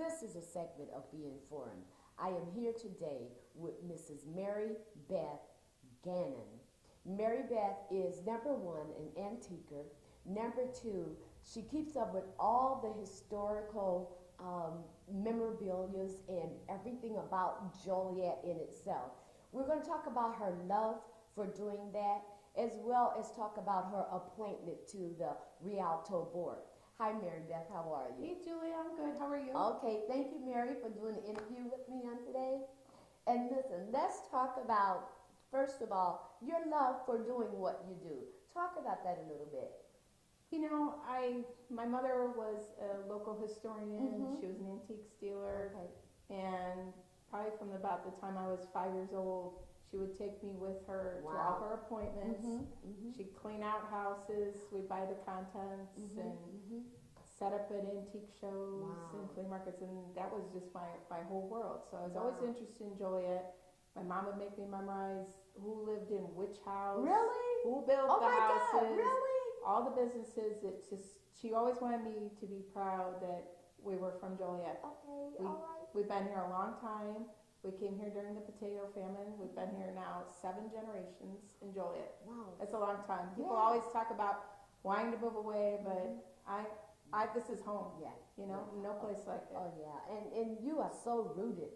This is a segment of Be Informed. I am here today with Mrs. Mary Beth Gannon. Mary Beth is number one, an antiquer. Number two, she keeps up with all the historical memorabilia and everything about Joliet in itself. We're going to talk about her love for doing that, as well as talk about her appointment to the Rialto board. Hi, Mary Beth. How are you? Hey, Julie. I'm good. How are you? Okay. Thank you, Mary, for doing the interview with me on today. And listen, let's talk about, first of all, your love for doing what you do. Talk about that a little bit. You know, my mother was a local historian. Mhm. She was an antique dealer. Okay. And probably from about the time I was 5 years old, she would take me with her to all her appointments. She'd clean out houses. We'd buy the contents and set up at antique shows and flea markets. And that was just my whole world. So I was always interested in Joliet. My mom would make me memorize who lived in which house. Really? Who built Oh the my houses. God, really? All the businesses. It's just, she always wanted me to be proud that we were from Joliet. Okay, all right. We've been here a long time. We came here during the potato famine. We've been here now 7 generations in Joliet. Wow. That's a long time. People Yeah. always talk about wanting to move away, but this is home. Yeah. You know, no place like it. Oh yeah, and you are so rooted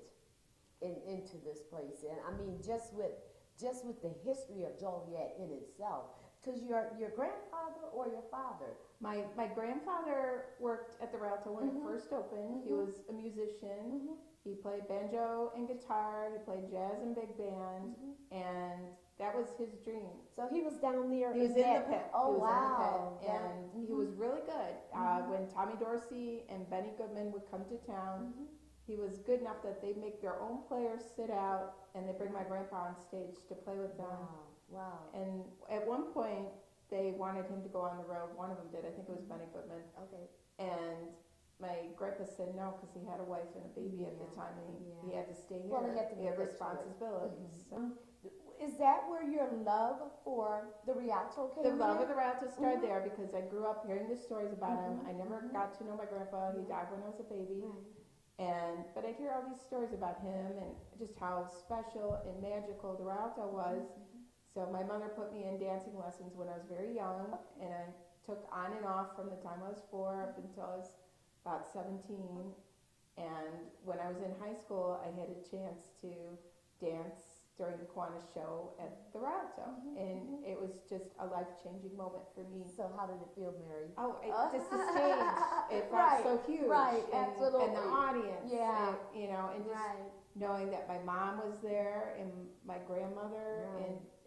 into this place, and I mean just with the history of Joliet in itself. Because your grandfather or your father? My grandfather worked at the Rialto when it first opened. He was a musician. He played banjo and guitar. He played jazz and big band, and that was his dream. So he was down there. He was in the pit. Oh, he was wow. in the pit, and he was really good. When Tommy Dorsey and Benny Goodman would come to town, he was good enough that they'd make their own players sit out, and they'd bring my grandpa on stage to play with them. Wow. And at one point, they wanted him to go on the road. One of them did. I think it was Benny Goodman. Okay. And my grandpa said no because he had a wife and a baby at the time, and he had to stay here. Well, he had to have get responsibilities. So. Is that where your love for the Rialto came The in? love of the Rialto started there because I grew up hearing the stories about him. I never got to know my grandpa. He died when I was a baby. But I'd hear all these stories about him and just how special and magical the Rialto was. So my mother put me in dancing lessons when I was very young, and I took on and off from the time I was 4 up until I was about 17. And when I was in high school, I had a chance to dance during the Kiwanis show at the Rialto, and it was just a life-changing moment for me. So how did it feel, Mary? Oh, just the stage, it felt so huge. Right, and, absolutely. And the audience, yeah. and, you know, and just knowing that my mom was there and my grandmother,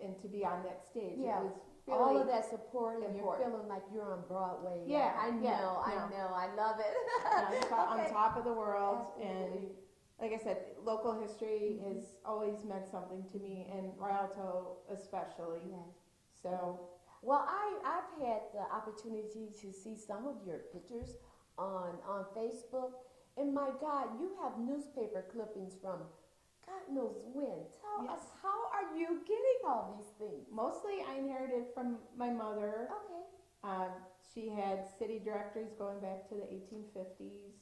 and to be on that stage, it was really all of that support, and you're important. feeling like you're on Broadway. Yeah, I know, I love it. on top of the world. Absolutely. And like I said, local history has always meant something to me, and Rialto especially. So, well, I've had the opportunity to see some of your pictures on Facebook, and my God, you have newspaper clippings from God knows when. Tell us, how are you getting all these things? mostly I inherited from my mother. Okay. She had city directories going back to the 1850s.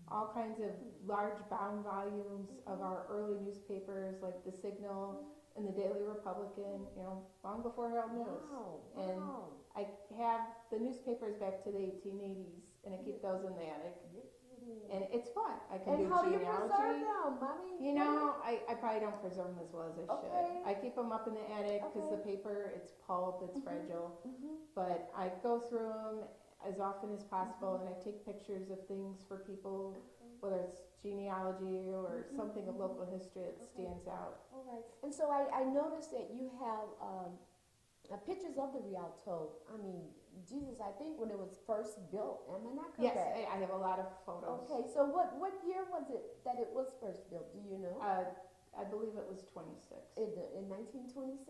All kinds of large bound volumes of our early newspapers like the Signal and the Daily Republican, you know, long before Herald News. And I have the newspapers back to the 1880s, and I keep those in the attic. And it's fun. I can do how do you genealogy. preserve them, Mommy? You know, I probably don't preserve them as well as I should. Okay. I keep them up in the attic because the paper, it's pulp, it's fragile. But I go through them as often as possible, and I take pictures of things for people, whether it's genealogy or something of local history that stands out. All right. And so I noticed that you have pictures of the Rialto. I mean, Jesus, I think when it was first built. Am I not correct? Yes, I have a lot of photos. Okay, so what year was it that it was first built? Do you know? I believe it was 26. In 1926?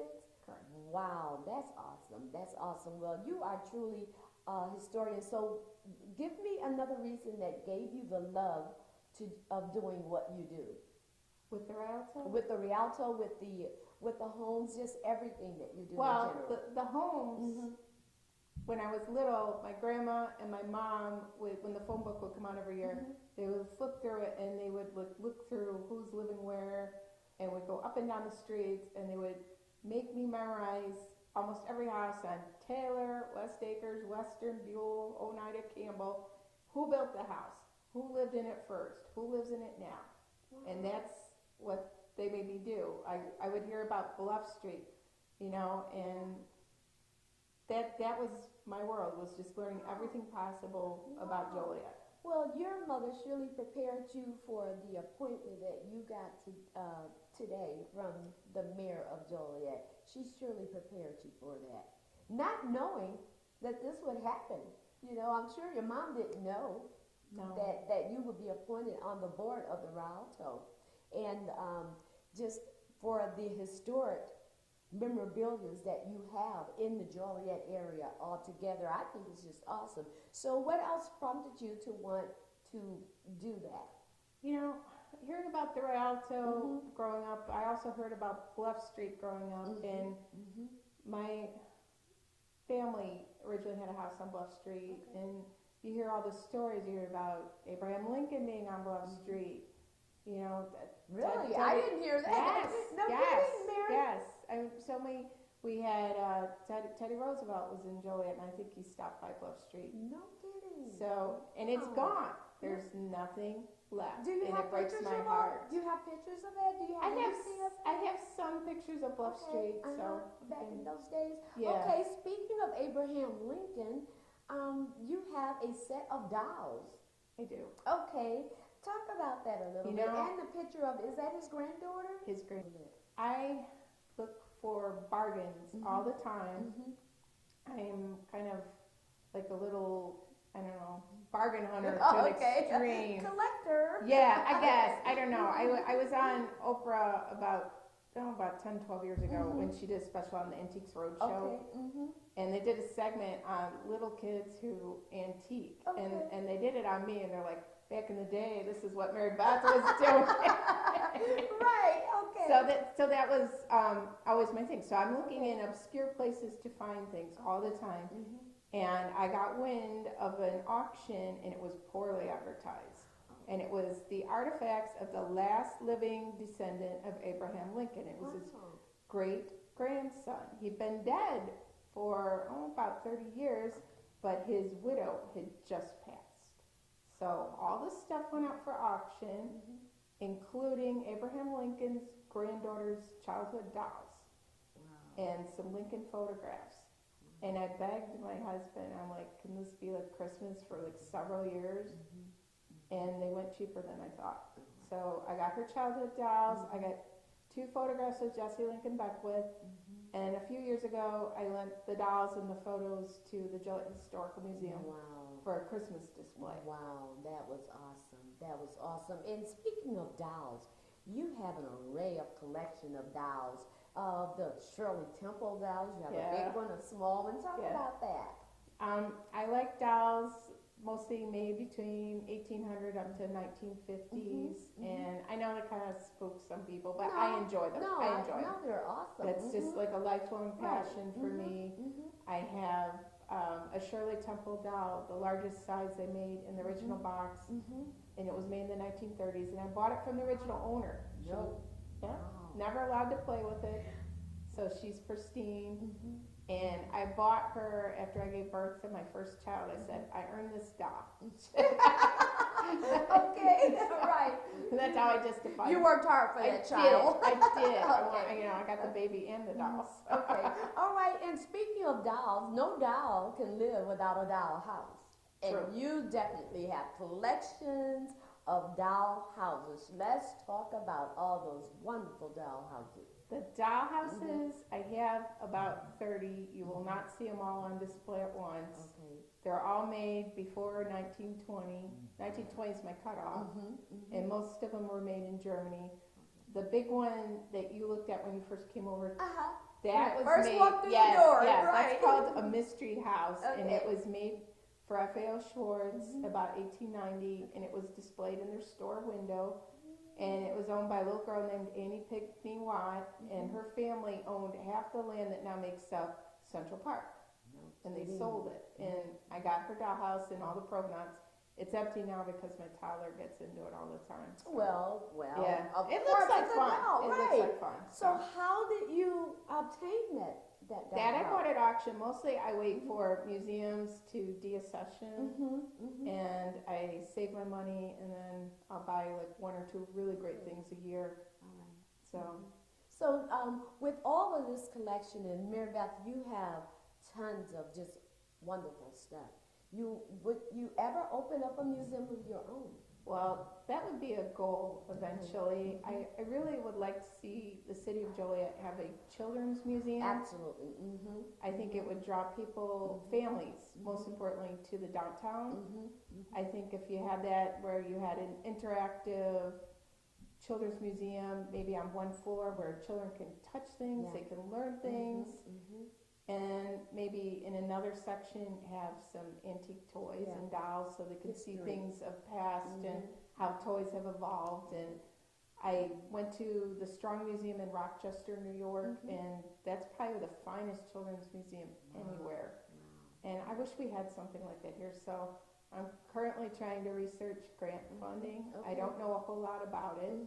Correct. Wow, that's awesome. That's awesome. Well, you are truly a historian. So give me another reason that gave you the love of doing what you do. With the Rialto? With the Rialto, with the homes, just everything that you do Well, in general. the homes, when I was little, my grandma and my mom would, when the phone book would come out every year, they would flip through it and they would look through who's living where, and would go up and down the streets, and they would make me memorize almost every house on Taylor, West Acres, Western, Buell, Oneida, Campbell, who built the house, who lived in it first, who lives in it now. And that's what they made me do. I would hear about Bluff Street, you know, and that was my world, was just learning everything possible about Joliet. Well, your mother surely prepared you for the appointment that you got to, today from the mayor of Joliet. She surely prepared you for that. Not knowing that this would happen. You know, I'm sure your mom didn't know that you would be appointed on the board of the Rialto. And just for the historic memorabilia that you have in the Joliet area altogether, I think it's just awesome. So what else prompted you to want to do that? You know, hearing about the Rialto growing up, I also heard about Bluff Street growing up, and my family originally had a house on Bluff Street, and you hear all the stories. You hear about Abraham Lincoln being on Bluff Street. You know, really, I didn't hear that. Yes, no yes, kidding, Mary. yes. We had Teddy Roosevelt was in Joliet, and I think he stopped by Bluff Street. No kidding. So, and it's gone. There's nothing left. Do you and have it breaks pictures my of heart. Do you have pictures of that? Do you have anything of that? I have some pictures of Bluff Street. So back in those days. Yeah. Okay, speaking of Abraham Lincoln, you have a set of dolls. I do. Okay, talk about that a little bit. And the picture of, is that his granddaughter? His granddaughter. I look for bargains all the time. I am kind of like a little, I don't know, bargain hunter to an extreme. Collector. Yeah, I guess. I don't know. I was on Oprah about 10, 12 years ago when she did a special on the Antiques Roadshow. And they did a segment on little kids who antique. And they did it on me, and they're like, back in the day, this is what Mary Beth was doing. Right, okay. So that was always my thing. So I'm looking in obscure places to find things all the time. And I got wind of an auction, and it was poorly advertised. And it was the artifacts of the last living descendant of Abraham Lincoln. It was his great-grandson. He'd been dead for about 30 years, but his widow had just passed. So all this stuff went up for auction, including Abraham Lincoln's granddaughter's childhood dolls and some Lincoln photographs. And I begged my husband, I'm like, can this be like Christmas for like several years? And they went cheaper than I thought. So I got her childhood dolls. I got 2 photographs of Jesse Lincoln Beckwith. And a few years ago, I lent the dolls and the photos to the Joliet Historical Museum for a Christmas display. Wow, that was awesome. That was awesome. And speaking of dolls, you have an array of collection of dolls. The Shirley Temple dolls, you have a big one, a small one. Talk about that. I like dolls mostly made between 1800 up to 1950s, and I know that kind of spooks some people, but I enjoy them. I enjoy them. They're awesome. That's just like a lifelong passion for me. I have a Shirley Temple doll, the largest size they made in the original box, and it was made in the 1930s, and I bought it from the original owner. Never allowed to play with it, so she's pristine. And I bought her after I gave birth to my first child. I said, I earned this doll. Okay, right. And that's how I justify it. You worked hard for that child. I did. I got the baby and the dolls. Okay. All right. And speaking of dolls, no doll can live without a doll house. And you definitely have collections of doll houses. Let's talk about all those wonderful doll houses. The doll houses, I have about 30. You will not see them all on display at once. They're all made before 1920. 1920 is my cutoff, and most of them were made in Germany. The big one that you looked at when you first came over, that was first made. Walked through the door, that's called a mystery house, and it was made for F.A.O. Schwartz about 1890, and it was displayed in their store window. And it was owned by a little girl named Annie Pickney Watt, and her family owned half the land that now makes up Central Park. and they sold it. And I got her dollhouse and all the provenance. It's empty now because my toddler gets into it all the time. So. Well, yeah. Of it course looks like it's a fun. doll, It right. looks like fun. So how did you obtain that doll? That I bought at auction. Mostly I wait for museums to deaccession, and I save my money, and then I'll buy like one or two really great things a year. All right. So, with all of this collection, and Mary Beth, you have tons of just wonderful stuff. Would you ever open up a museum of your own? well, that would be a goal eventually. I really would like to see the city of Joliet have a children's museum. Absolutely. I think it would draw people, families, most importantly, to the downtown. I think if you had that where you had an interactive children's museum, maybe on one floor where children can touch things, they can learn things, and maybe in another section have some antique toys and dolls so they can see things of past and how toys have evolved. And I went to the Strong Museum in Rochester, New York, and that's probably the finest children's museum anywhere. And I wish we had something like that here. So I'm currently trying to research grant funding. I don't know a whole lot about it,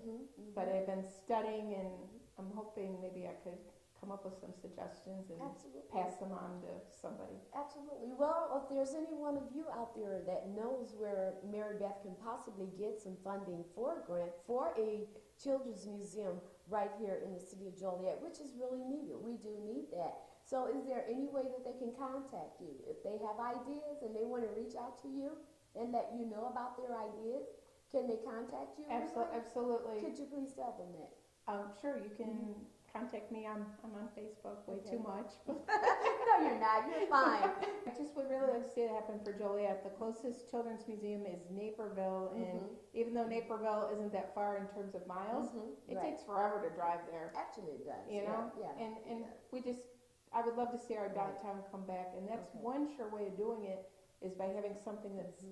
but I've been studying, and I'm hoping maybe I could come up with some suggestions and pass them on to somebody. Absolutely. Well, if there's any one of you out there that knows where Mary Beth can possibly get some funding for a grant for a children's museum right here in the city of Joliet, which is really needed. We do need that. So is there any way that they can contact you? If they have ideas and they want to reach out to you and let you know about their ideas, can they contact you? Absolutely. Could you please tell them that? Sure, you can contact me. I'm on Facebook way too much. No, you're not. You're fine. I just would really like to see it happen for Joliet. The closest children's museum is Naperville, and even though Naperville isn't that far in terms of miles, it takes forever to drive there. Actually, it does. You know? And we just, I would love to see our downtown come back, and that's one sure way of doing it is by having something that's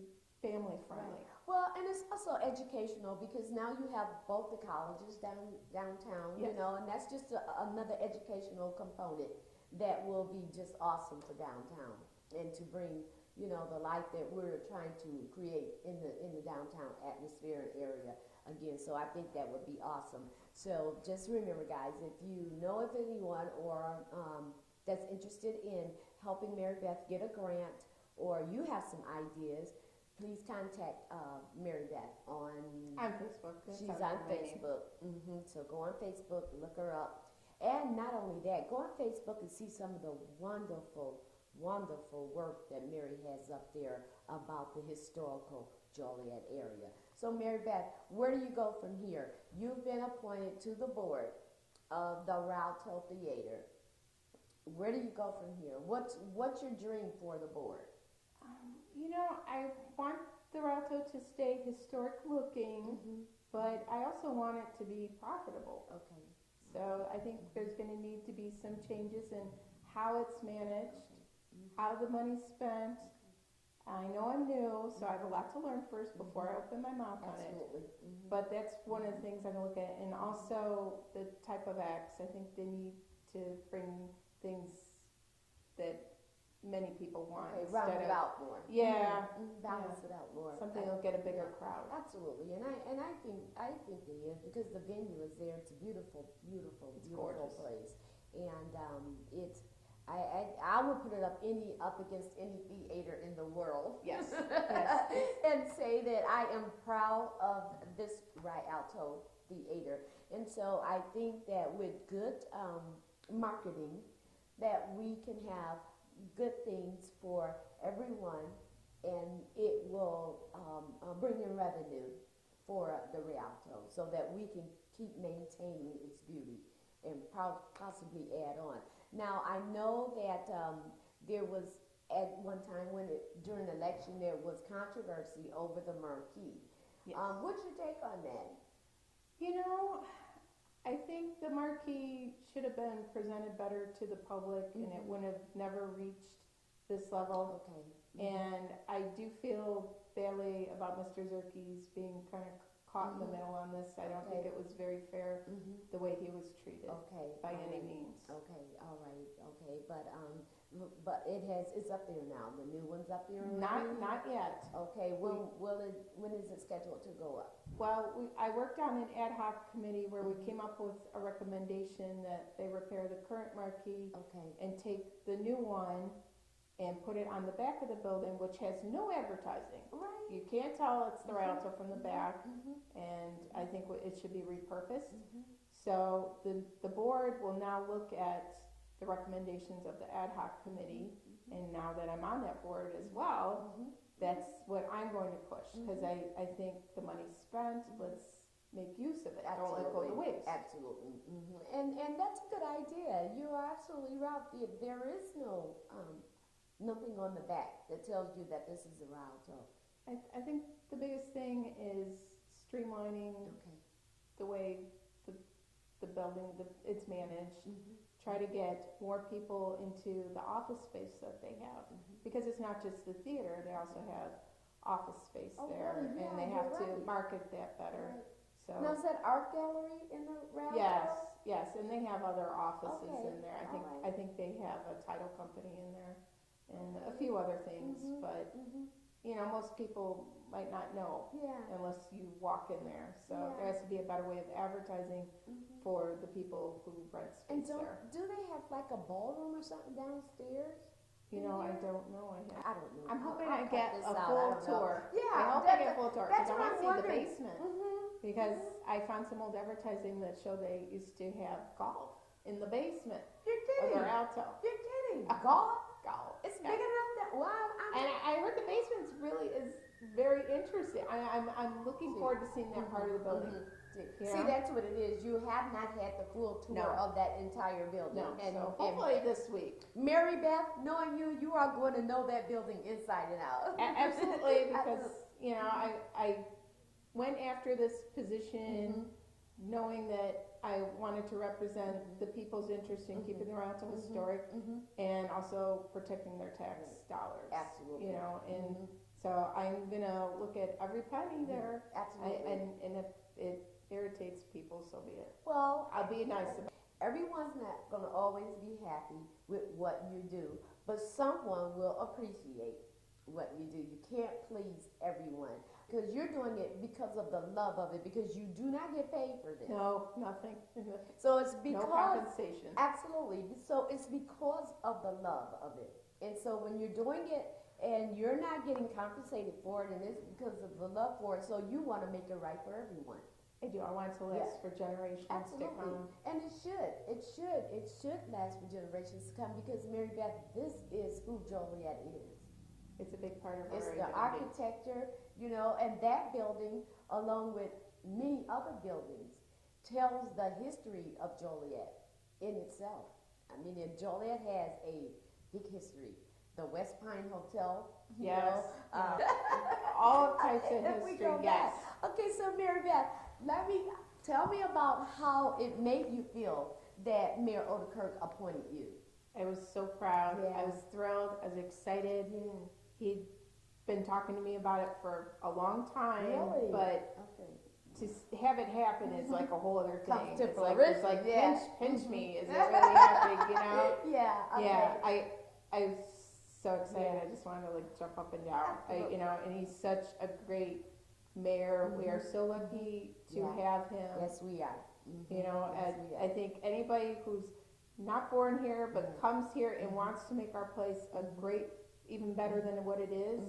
family friendly. Well, and it's also educational because now you have both the colleges downtown, you know, and that's just another educational component that will be just awesome for downtown and to bring, you know, the life that we're trying to create in the downtown atmosphere and area again. So I think that would be awesome. So just remember, guys, if you know of anyone or that's interested in helping Mary Beth get a grant, or you have some ideas, please contact Mary Beth on Facebook. She's on Facebook. So go on Facebook, look her up. And not only that, go on Facebook and see some of the wonderful, wonderful work that Mary has up there about the historical Joliet area. So Mary Beth, where do you go from here? You've been appointed to the board of the Rialto Theater. Where do you go from here? What's your dream for the board? You know, I want the Rialto to stay historic looking, but I also want it to be profitable. Okay. So I think there's going to need to be some changes in how it's managed, how the money's spent. I know I'm new, so I have a lot to learn first before I open my mouth on it. But that's one of the things I'm going to look at. And also the type of acts. I think they need to bring things that many people want. Okay, round it out more. Yeah. Balance it out more. Something that'll get a bigger crowd. Absolutely, and I think it is because the venue is there. It's a beautiful place, and I would put it up against any theater in the world. Yes. And say that I am proud of this Rialto Theater, and so I think that with good marketing, that we can have good things for everyone, and it will bring in revenue for the Rialto so that we can keep maintaining its beauty and possibly add on. Now, I know that there was at one time during the election there was controversy over the marquee. Yes. What's your take on that? You know, I think the marquee should have been presented better to the public, and it would have never reached this level. Okay. And I do feel badly about Mr. Zerke's being kind of caught in the middle on this. I don't think it was very fair the way he was treated by any means. Okay, all right, okay, but it's up there now. The new one's up there already? Not yet. Okay, when is it scheduled to go up? Well, I worked on an ad hoc committee where we came up with a recommendation that they repair the current marquee and take the new one and put it on the back of the building, which has no advertising. Right. You can't tell it's the Rialto from the back, and I think it should be repurposed. So the board will now look at the recommendations of the ad hoc committee, and now that I'm on that board as well, that's what I'm going to push, because I think the money's spent, let's make use of it. Don't let it go to waste. Absolutely. And that's a good idea. You are absolutely right. There is nothing on the back that tells you that this is a Rialto. I think the biggest thing is streamlining the way the building it's managed. Try to get more people into the office space that they have, because it's not just the theater, they also have office space there, really? Yeah, and they have to market that better. So now, is that art gallery in the Rialto? Yes, and they have other offices in there. I think they have a title company in there and a few other things, but you know, most people might not know unless you walk in there. So there has to be a better way of advertising for the people who rent space there. Do they have like a ballroom or something downstairs? You know, I don't know. I don't know. I'm hoping I get a full tour. Yeah, I hope I get a full tour, because I want to see the wondering. basement. Because I found some old advertising that showed they used to have golf in the basement You're of kidding. their Alto. You're kidding. Golf? Golf. It's big enough that, wow. And I heard the basement really is very interesting. I'm looking forward to seeing that part of the building. See, that's what it is. You have not had the full tour of that entire building. No, so hopefully this week. Mary Beth, knowing you, you are going to know that building inside and out. Absolutely, because you know, I went after this position knowing that I wanted to represent the people's interest in keeping the Rialto historic and also protecting their tax dollars. Absolutely. You know, and so I'm gonna look at every penny there. Absolutely. And if it irritates people, so be it. Well, I'll be nice about it. Everyone's not going to always be happy with what you do, but someone will appreciate what you do. You can't please everyone, because you're doing it because of the love of it, because you do not get paid for this. No, nothing. So it's because... No compensation. Absolutely. So it's because of the love of it. And so when you're doing it and you're not getting compensated for it, and it's because of the love for it, so you want to make it right for everyone. I do. I want it to last for generations to come. And it should last for generations to come, because Mary Beth, this is who Joliet is. It's a big part of our It's identity. the architecture, you know, and that building, along with many other buildings, tells the history of Joliet in itself. I mean, Joliet has a big history. The West Pine Hotel, you know, all types of history. Yes. Okay, so Mary Beth, tell me about how it made you feel that Mayor Odekirk appointed you. I was so proud. Yeah. I was thrilled. I was excited. Yeah. He'd been talking to me about it for a long time, Really? but to have it happen is like a whole other thing. Comes to It's like pinch me. Is it really happening? You know? Yeah. Okay. Yeah. I was so excited. I just wanted to like jump up and down. You know, and he's such a great mayor. We are so lucky to have him. Yes, we are. You know, I think anybody who's not born here but comes here and wants to make our place a great, even better than what it is,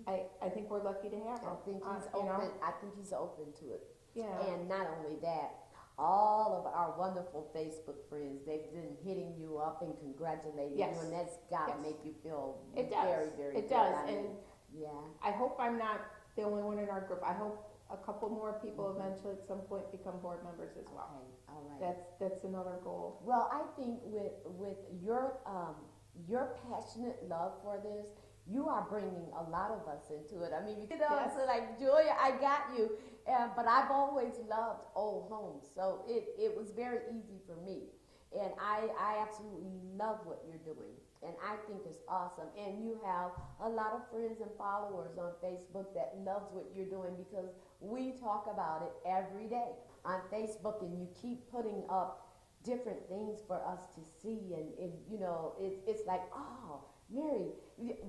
I think we're lucky to have him. I think he's open. You know? I think he's open to it. Yeah. And not only that, all of our wonderful Facebook friends, they've been hitting you up and congratulating you, and that's got to make you feel very, very good. It does. I mean, I hope I'm not the only one in our group. I hope a couple more people eventually at some point become board members as well. Okay, all right. That's another goal. Well, I think with your passionate love for this, you are bringing a lot of us into it. I mean, you know, so like Julia, I got you, but I've always loved old homes, so it was very easy for me, and I absolutely love what you're doing. And I think it's awesome. And you have a lot of friends and followers on Facebook that loves what you're doing because we talk about it every day on Facebook, and you keep putting up different things for us to see. And you know, it's like, oh, Mary,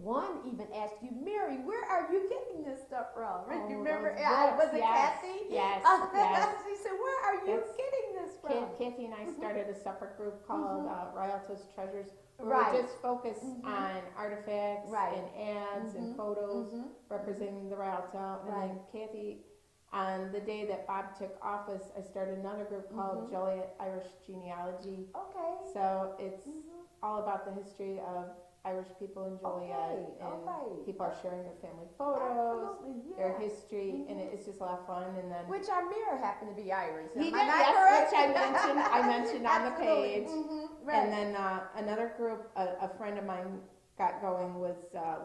one even asked you, Mary, where are you getting this stuff from? Oh, Remember, those was it yes, Kathy? Yes, yes. She said, where are you getting this from? Kathy and I started a separate group called Rialto's Treasures. Right. We just focus on artifacts and ads and photos representing the Rialto. And then Kathy, on the day that Bob took office, I started another group called Joliet Irish Genealogy. Okay. So it's all about the history of Irish people in Joliet, and people are sharing their family photos, their history, and it's just a lot of fun. And then which our mayor happened to be Irish. He did, Am I not yes, correct? which I mentioned on the page. Right. And then another group, a friend of mine got going was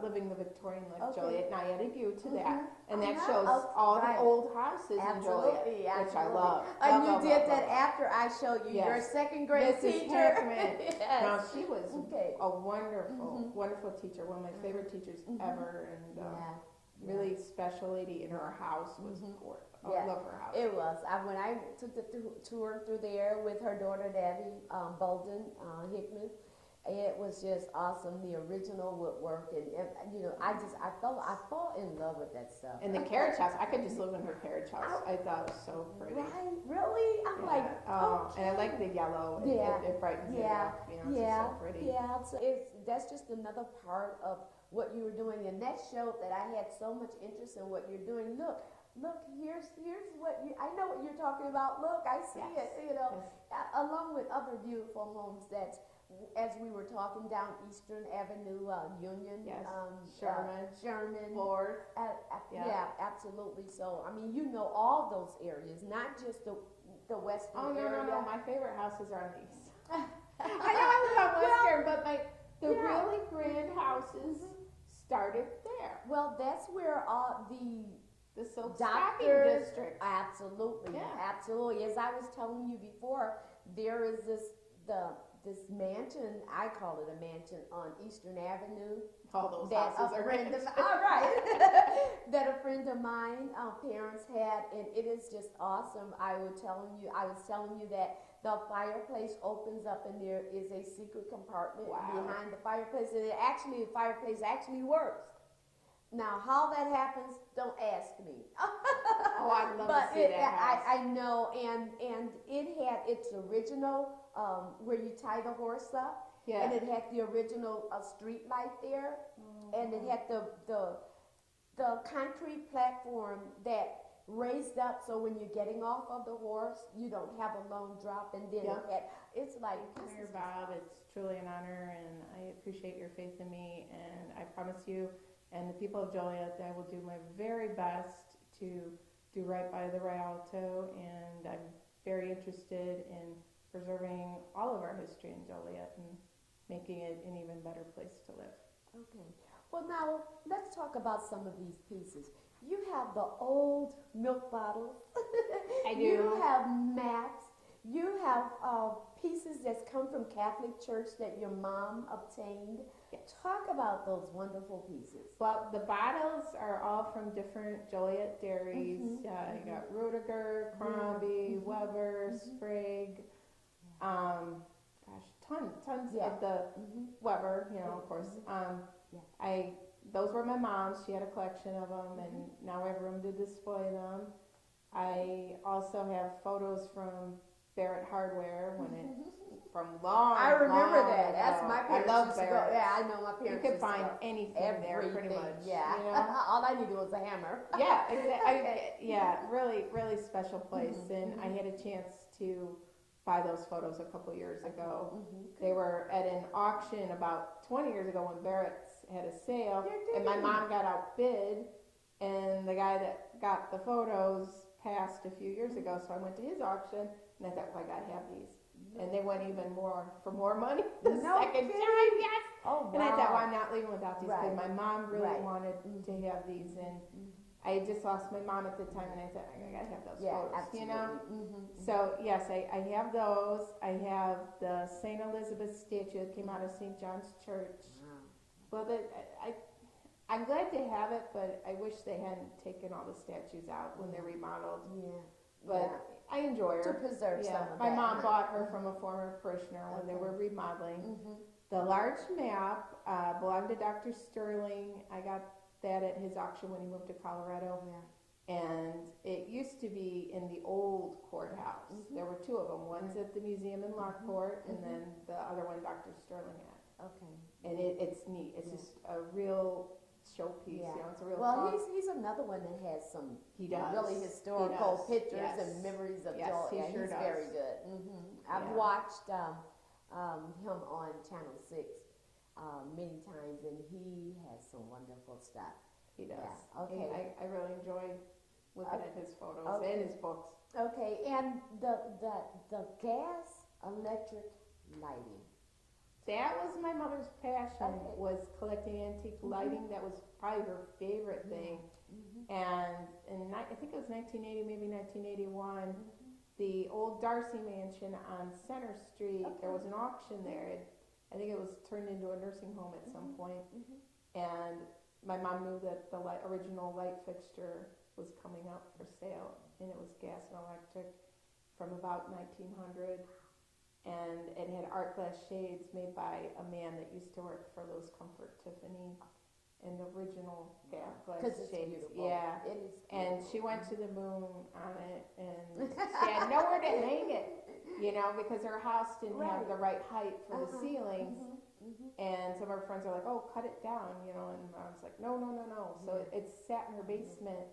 Living the Victorian Life Joliet, and I added you to that. And that shows all the old houses in Joliet, which I love. And you did that after I showed you your second grade teacher. Yes. Now, she was a wonderful, wonderful teacher, one of my favorite teachers ever, and really special lady, and her house was gorgeous. I love her house. It was. When I took the tour through there with her daughter, Debbie Bolden Hickman, it was just awesome. The original woodwork, and you know, I fall in love with that stuff. And the carriage house, I could just live in her carriage house. I thought it was so pretty. Right? Really? I'm like, and I like the yellow. It brightens it up. You know, it's just so pretty. Yeah. So that's just another part of what you were doing, and that showed that I had so much interest in what you're doing. Look, here's what I know what you're talking about. Look, I see it. You know, along with other beautiful homes that, as we were talking down Eastern Avenue, Union, Sherman, Fourth. Yeah, absolutely. So, I mean, you know all those areas, not just the Western area. No. My favorite houses are on the East. I know I live on Western, but the really grand houses started there. Well, that's where the silk stocking doctors, district. Absolutely. As I was telling you before, there is this mansion, I call it a mansion, on Eastern Avenue. All those houses are rich. That a friend of mine, parents had, and it is just awesome. I was telling you that the fireplace opens up, and there is a secret compartment behind the fireplace, and the fireplace actually works. Now, how that happens, don't ask me. I'd love to see that house. I know, and it had its original, where you tie the horse up, and it had the original street light there, and it had the concrete platform that raised up, so when you're getting off of the horse, you don't have a long drop, and then it's like, Mayor Bob, it's truly an honor, and I appreciate your faith in me, and I promise you and the people of Joliet that I will do my very best to do right by the Rialto, and I'm very interested in preserving all of our history in Joliet and making it an even better place to live. Okay. Well, now let's talk about some of these pieces. You have the old milk bottles. I do. You have maps. You have pieces that's come from Catholic Church that your mom obtained. Talk about those wonderful pieces. Well, the bottles are all from different Joliet dairies. You got Rudiger, Crombie, Weber, Sprague. Tons of the Weber, you know, of course. Those were my mom's. She had a collection of them, and now I have room to display them. I also have photos from Barrett Hardware from long. I remember long that. ago. That's my parents. I love Barrett. I know my parents. You could find anything there, pretty much. Yeah. You know? All I needed was a hammer. Yeah, exactly. Really, really special place. And I had a chance to buy those photos a couple years ago. They were at an auction about 20 years ago when Barrett's had a sale, and my mom got outbid, and the guy that got the photos passed a few years ago, so I went to his auction, and I thought, well, I gotta have these. And they went even more for more money the second time, Oh, wow. And I thought, well, I'm not leaving without these, because my mom really wanted to have these, and I had just lost my mom at the time, and I said, I gotta have those Yeah, photos, absolutely. you know? Mm-hmm. So, yes, I have those. I have the St. Elizabeth statue that came out of St. John's Church. Wow. Well, I'm glad to have it, but I wish they hadn't taken all the statues out when they're remodeled. Yeah. But I enjoy To her. preserve some of My that. mom bought her from a former parishioner when they Okay. were remodeling. Mm-hmm. The large map belonged to Dr. Sterling. I got that at his auction when he moved to Colorado. Yeah. And it used to be in the old courthouse. Mhm. There were two of them. One's at the museum in Lockport, and Mhm. then the other one Dr. Sterling had. Okay. And it's neat. It's Yeah. just a real showpiece. Yeah. You know, it's a real. Well, talk. he's another one that has some He does. really He historical does. pictures Yes. and memories of Yes, Joliet. he Yeah, sure he's does. very good. I've Yeah. watched him on Channel 6 many times, and he has some wonderful stuff. He does. Yeah, okay. I really enjoy looking at his photos Okay. and his books. Okay, and the gas electric lighting. That was my mother's passion, Okay. was collecting antique lighting. That was probably her favorite thing. Mm-hmm. And I think it was 1980, maybe 1981, the old Darcy Mansion on Center Street, Okay. there was an auction there. I think it was turned into a nursing home at some point. And my mom knew that the original light fixture was coming up for sale, and it was gas and electric from about 1900. And it had art glass shades made by a man that used to work for Louis Comfort Tiffany, and the original glass Because it's shades. beautiful. Yeah. It is And beautiful. she went to the moon on it, and she had nowhere to hang it, you know, because her house didn't have the right height for the ceilings. And some of her friends are like, "Oh, cut it down," you know, and I was like, "No, no, no, no." So it sat in her basement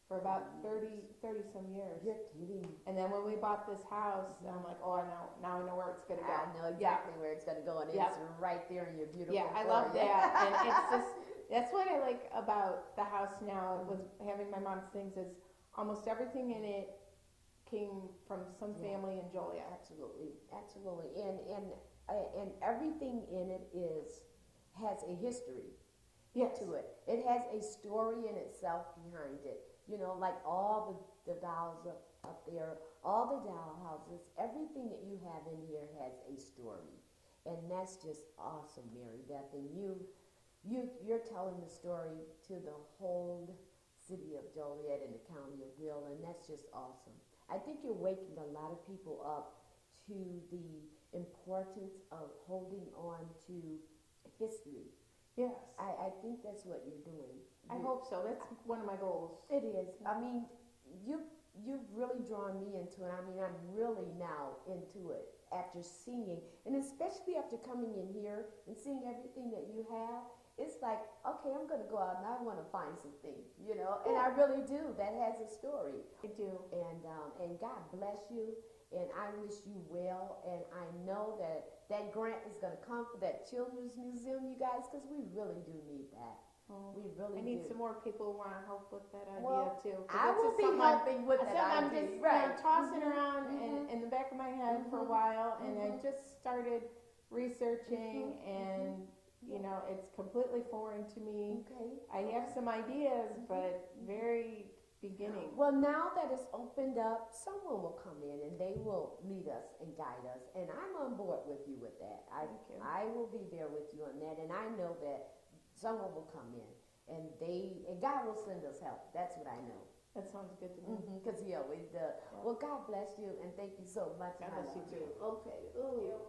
for about 30 some years. You're kidding. And then when we bought this house, I'm like, "Oh, now I know where it's gonna go." I know exactly where it's going to go, and Yeah. it's right there in your beautiful Yeah, I love that, and it's just that's what I like about the house now. With having my mom's things, is almost everything in it came from some family in Joliet. Absolutely, absolutely, and everything in it has a history Yes. to it. It has a story in itself behind it. You know, like all the dolls up there, all the doll houses, everything that you have in here has a story, and that's just awesome, Mary Beth. And you're telling the story to the whole city of Joliet and the county of Will, and that's just awesome. I think you're waking a lot of people up to the importance of holding on to history. Yes. I think that's what you're doing. I hope so. That's one of my goals. It is. I mean, you've really drawn me into it. I mean, I'm really now into it after seeing, and especially after coming in here and seeing everything that you have. It's like, okay, I'm going to go out and I want to find some things, you know, and I really do. That has a story. I do. And God bless you, and I wish you well, and I know that grant is going to come for that children's museum, you guys, because we really do need that. Oh, We really I need do. some more people who want to help with that idea Well, too. 'cause I it's will just be something helping with that I'm idea. just Right. tossing Mhm. around Mhm. in the back of my head for a Mhm. while, and I Mhm. just started researching, Mhm. and you know, it's completely foreign to me. Okay. I have some ideas, but very beginning. Well, now that it's opened up, someone will come in and they will lead us and guide us, and I'm on board with you with that. Thank you. I will be there with you on that, and I know that someone will come in, and God will send us help. That's what I know. That sounds good to me. Because He always does. Well, God bless you, and thank you so much. God and I bless you love too. Okay. Ooh.